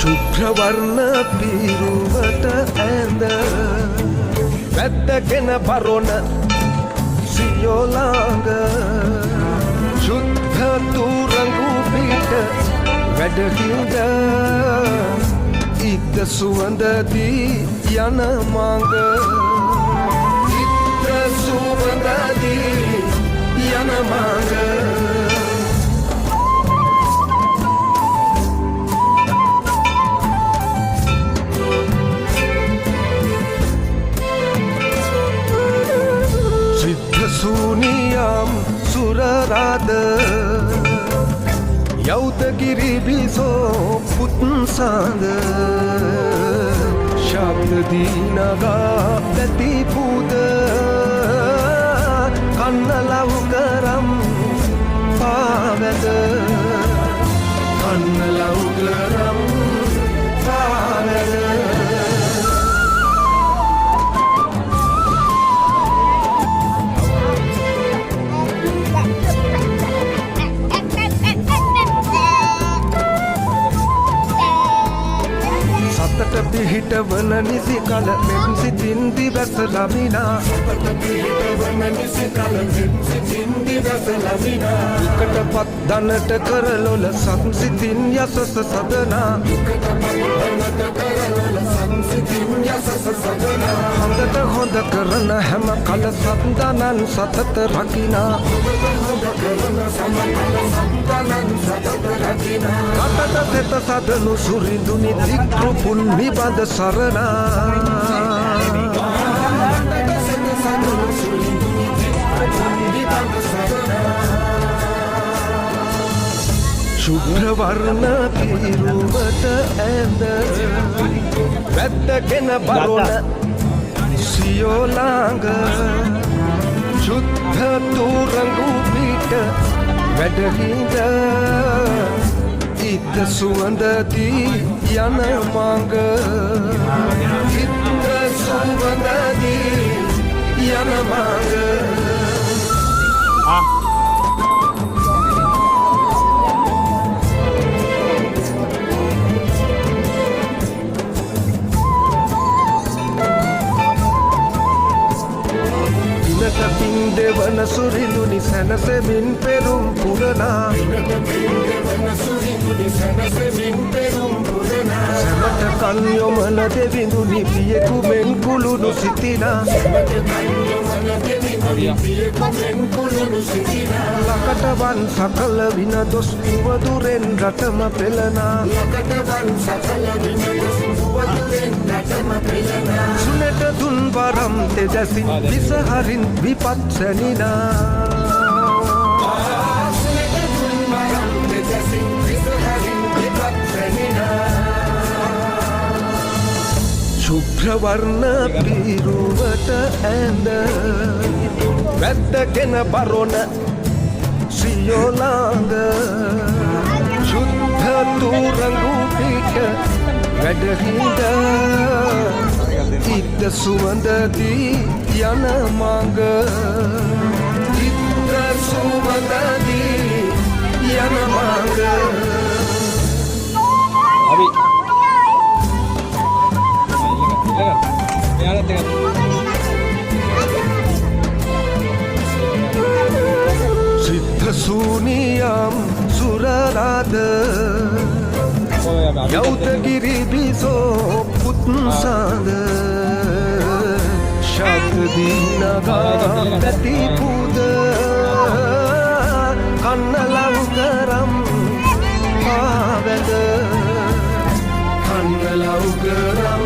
ශුභ්‍රවර්ණ පිරුවට ඇඳ වැද්දගෙන බරොන සියෝලාංග ශුද්ධ තුරංගු පිට වැඩහිඳ ඉද්ද සුවඳදී යන මඟ ඉද්ද සුවඳදී යන මඟ සූනියම් සුරරාද යෞතගිරි බිසෝ පුත්සාද ශබ්ද දීනගා දැති පුද කන්නලව් කරම් පාවැද කන්නලව් කරම් පාවැද පිහිට වන නිසි කල මෙන් සිතින් දිවස ලමිනා සතට පිහිට වන නිසි කල මෙන් සිතින් දිවස ලමිනා දුකටපත් දනට කරලොල සංසිතින් යසස සදනා දුකටපත් දනට කරලොල සංසිතින් යසස සදනා හොඳට හොඳ කරන හැම කල සන්දනන් සතත රකිනා හොඳ කරන සම කල සන්දනන් සතත රකිනා කටට තෙත සදනු සුරිඳුනි දික්රුපුන් නිබඳ සරණා ශුභ්‍රවර්ණ පිරුවට ඇඳ වැද්දගෙන බරොන සියෝලාංග ශුද්ධ තුරංගු පිට වැඩහිඳ ඉද්ද සුවඳදී යන මඟ ඉද්ද සුවඳදී යන මඟ පින් දෙවන සුරිඳුනි සැනසෙමින් පෙරුම් පුරනා සැමට කන් යොමන දෙවිඳුනි පියෙකු මෙන් කුළුණු සිතිනා ලකටවන් සකල වින දොස් පුවදුරෙන් රටම පෙළනා සුනට දුන් වරම් තෙජසින් විසහරින් විපත් සැනිනා ශුභ්‍රවර්ණ පිරුවට ඇඳ වැද්දගෙන බරොන සියෝලාංග ශුද්ධ තුරංගු පිට වැඩහිඳ ඉද්ද සුවඳදී යන මඟ ඉද්ද සුවඳදී යන මඟ අපි සිද්ධ සූනියම් සුරරාද යෞතගිරි බිසෝ පුත්සාද ශබ්ද දීනගා දැති පුද කන්නලව් කරම් පාවැද කන්නලව් කරම්